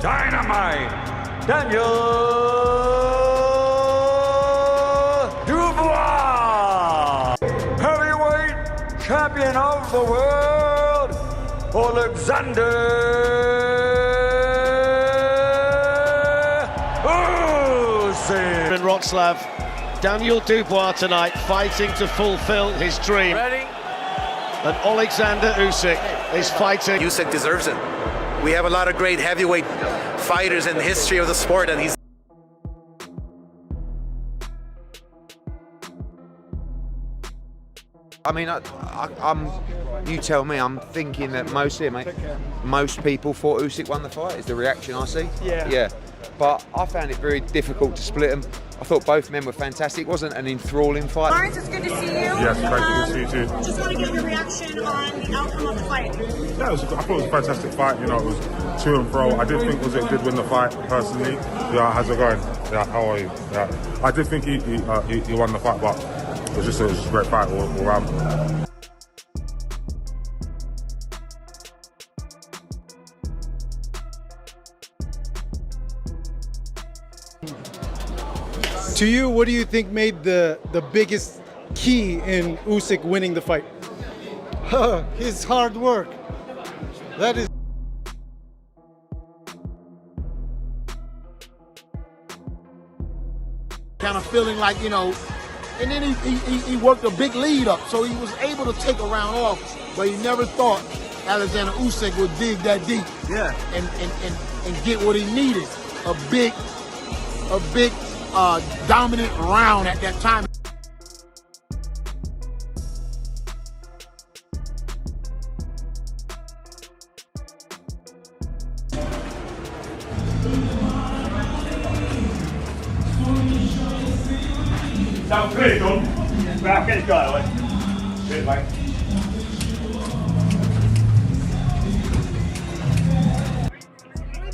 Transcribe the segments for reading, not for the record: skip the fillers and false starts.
Dynamite, Daniel Dubois. Heavyweight champion of the world, Oleksandr Usyk. In Wroclaw, Daniel Dubois tonight fighting to fulfill his dream. Ready? And Oleksandr Usyk is fighting. Usyk deserves it. We have a lot of great heavyweight fighters in the history of the sport, and he's I mean, I'm. You tell me. I'm thinking that most people thought Usyk won the fight. Is the reaction I see? Yeah. But I found it very difficult to split them. I thought both men were fantastic. It wasn't an enthralling fight. Lawrence, it's good to see you. Yes, great to see you too. Just want to get your reaction on the outcome of the fight. Yeah, I thought it was a fantastic fight. You know, it was to and fro. I did think Usyk did win the fight personally. Yeah, how's it going? Yeah, how are you? Yeah, I did think he won the fight, but it was just a great fight all around. To you, what do you think made the biggest key in Usyk winning the fight? His hard work. That is. Kind of feeling like, you know, and then he worked a big lead up, so he was able to take a round off, but he never thought Oleksandr Usyk would dig that deep. Yeah. And get what he needed. A big dominant round at that time. Sounds great, Don. Back in guy, like. Good, mate.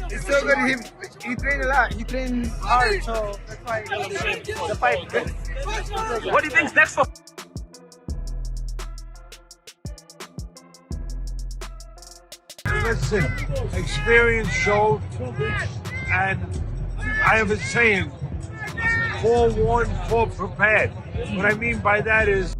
It's so good. He trained a lot. He trained hard, so that's why the fight. What do you think's next for? Listen, experience showed, and I have a saying, forewarned, prepared. What I mean by that is,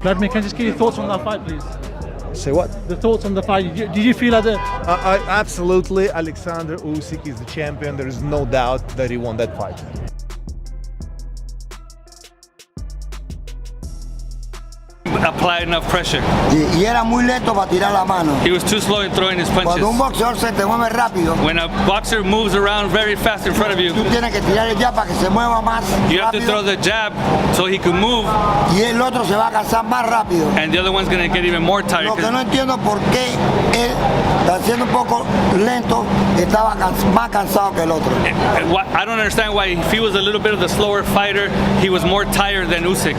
Vladimir, can you just give your thoughts on that fight, please? Say what? The thoughts on the fight. Did you feel like Absolutely, Oleksandr Usyk is the champion. There is no doubt that he won that fight. Apply enough pressure. Y era muy lento para tirar la mano. He was too slow in throwing his punches. Cuando un boxeador se te mueve rápido, When a boxer moves around very fast in front of you, tú tienes que tirar el jab para que se mueva más you have to rápido. throw the jab so he can move, Y el otro se va a cansar más rápido. and the other one's going to get even more tired. Lo que no entiendo por qué él está siendo un poco lento, estaba más cansado que el otro. I don't understand why, if he was a little bit of the slower fighter, he was more tired than Usyk.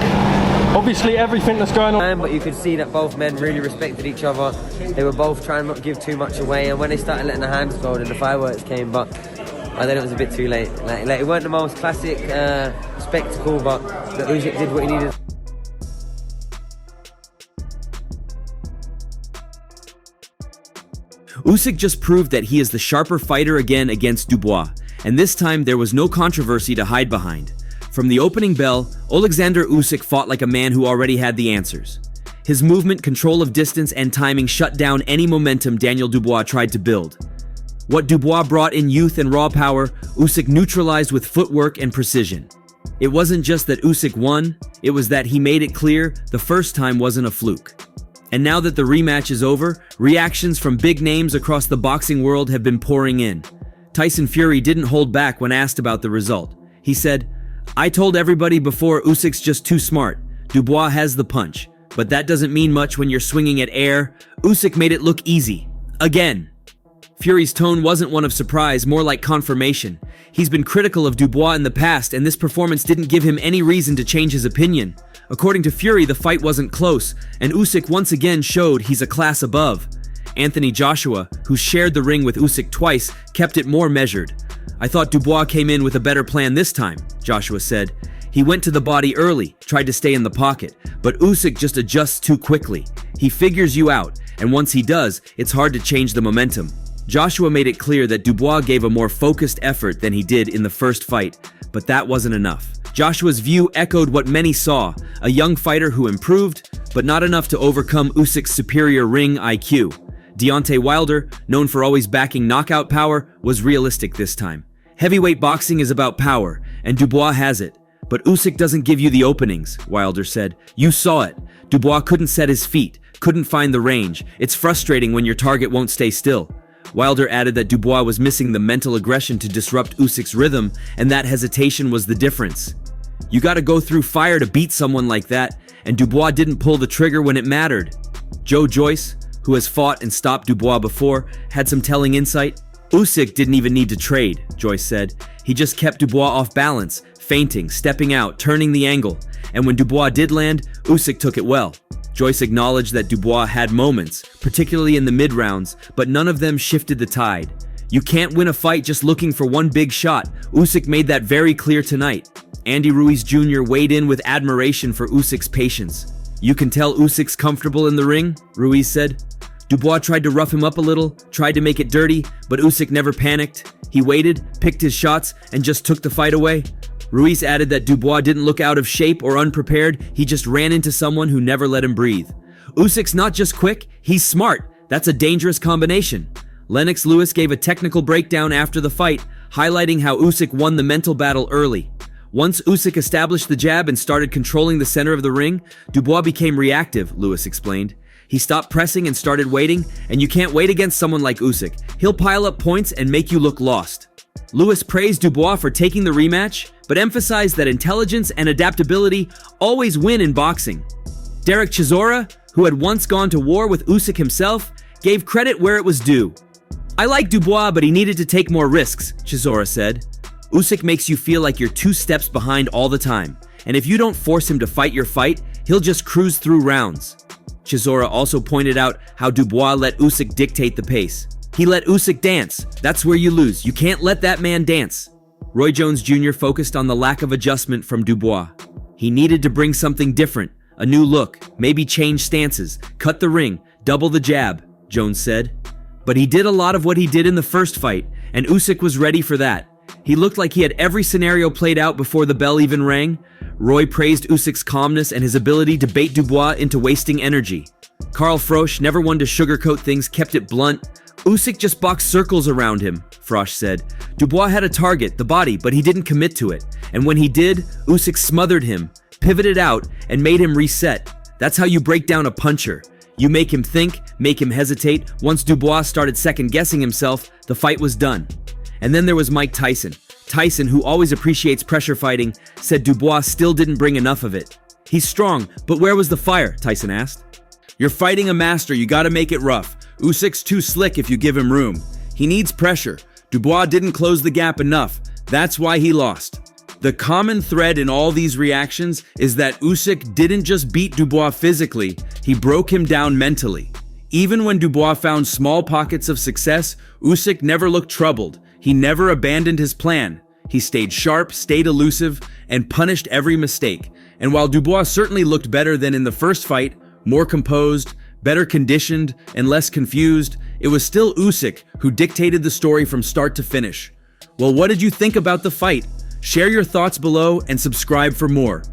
obviously everything that's going on? But you could see that both men really respected each other. They were both trying not to give too much away, and when they started letting the hands go, then the fireworks came, but I then it was a bit too late. Like it weren't the most classic spectacle, but Usyk did what he needed. Usyk just proved that he is the sharper fighter again against Dubois, and this time there was no controversy to hide behind. From the opening bell, Oleksandr Usyk fought like a man who already had the answers. His movement, control of distance, and timing shut down any momentum Daniel Dubois tried to build. What Dubois brought in youth and raw power, Usyk neutralized with footwork and precision. It wasn't just that Usyk won, it was that he made it clear the first time wasn't a fluke. And now that the rematch is over, reactions from big names across the boxing world have been pouring in. Tyson Fury didn't hold back when asked about the result. He said, "I told everybody before, Usyk's just too smart. Dubois has the punch. But that doesn't mean much when you're swinging at air. Usyk made it look easy. Again." Fury's tone wasn't one of surprise, more like confirmation. He's been critical of Dubois in the past, and this performance didn't give him any reason to change his opinion. According to Fury, the fight wasn't close, and Usyk once again showed he's a class above. Anthony Joshua, who shared the ring with Usyk twice, kept it more measured. "I thought Dubois came in with a better plan this time," Joshua said. "He went to the body early, tried to stay in the pocket, but Usyk just adjusts too quickly. He figures you out, and once he does, it's hard to change the momentum." Joshua made it clear that Dubois gave a more focused effort than he did in the first fight, but that wasn't enough. Joshua's view echoed what many saw, a young fighter who improved, but not enough to overcome Usyk's superior ring IQ. Deontay Wilder, known for always backing knockout power, was realistic this time. Heavyweight boxing is about power, and Dubois has it. But Usyk doesn't give you the openings, Wilder said. "You saw it. Dubois couldn't set his feet, couldn't find the range. It's frustrating when your target won't stay still." Wilder added that Dubois was missing the mental aggression to disrupt Usyk's rhythm, and that hesitation was the difference. "You gotta go through fire to beat someone like that, and Dubois didn't pull the trigger when it mattered." Joe Joyce, who has fought and stopped Dubois before, had some telling insight. "Usyk didn't even need to trade," Joyce said. "He just kept Dubois off balance, feinting, stepping out, turning the angle. And when Dubois did land, Usyk took it well." Joyce acknowledged that Dubois had moments, particularly in the mid-rounds, but none of them shifted the tide. "You can't win a fight just looking for one big shot. Usyk made that very clear tonight." Andy Ruiz Jr. weighed in with admiration for Usyk's patience. "You can tell Usyk's comfortable in the ring," Ruiz said. "Dubois tried to rough him up a little, tried to make it dirty, but Usyk never panicked. He waited, picked his shots, and just took the fight away." Ruiz added that Dubois didn't look out of shape or unprepared, he just ran into someone who never let him breathe. "Usyk's not just quick, he's smart. That's a dangerous combination." Lennox Lewis gave a technical breakdown after the fight, highlighting how Usyk won the mental battle early. Once Usyk established the jab and started controlling the center of the ring, Dubois became reactive, Lewis explained. He stopped pressing and started waiting, and you can't wait against someone like Usyk. He'll pile up points and make you look lost. Lewis praised Dubois for taking the rematch, but emphasized that intelligence and adaptability always win in boxing. Derek Chisora, who had once gone to war with Usyk himself, gave credit where it was due. "I like Dubois, but he needed to take more risks," Chisora said. "Usyk makes you feel like you're 2 steps behind all the time, and if you don't force him to fight your fight, he'll just cruise through rounds." Chisora also pointed out how Dubois let Usyk dictate the pace. "He let Usyk dance. That's where you lose. You can't let that man dance." Roy Jones Jr. focused on the lack of adjustment from Dubois. He needed to bring something different, a new look, maybe change stances, cut the ring, double the jab, Jones said. But he did a lot of what he did in the first fight, and Usyk was ready for that. He looked like he had every scenario played out before the bell even rang. Roy praised Usyk's calmness and his ability to bait Dubois into wasting energy. Carl Frosch, never one to sugarcoat things, kept it blunt. "Usyk just boxed circles around him," Frosch said. "Dubois had a target, the body, but he didn't commit to it. And when he did, Usyk smothered him, pivoted out, and made him reset. That's how you break down a puncher. You make him think, make him hesitate. Once Dubois started second-guessing himself, the fight was done." And then there was Mike Tyson. Tyson, who always appreciates pressure fighting, said Dubois still didn't bring enough of it. "He's strong, but where was the fire?" Tyson asked. "You're fighting a master, you gotta make it rough. Usyk's too slick if you give him room. He needs pressure. Dubois didn't close the gap enough. That's why he lost." The common thread in all these reactions is that Usyk didn't just beat Dubois physically, he broke him down mentally. Even when Dubois found small pockets of success, Usyk never looked troubled. He never abandoned his plan. He stayed sharp, stayed elusive, and punished every mistake. And while Dubois certainly looked better than in the first fight, more composed, better conditioned, and less confused, it was still Usyk who dictated the story from start to finish. Well, what did you think about the fight? Share your thoughts below and subscribe for more.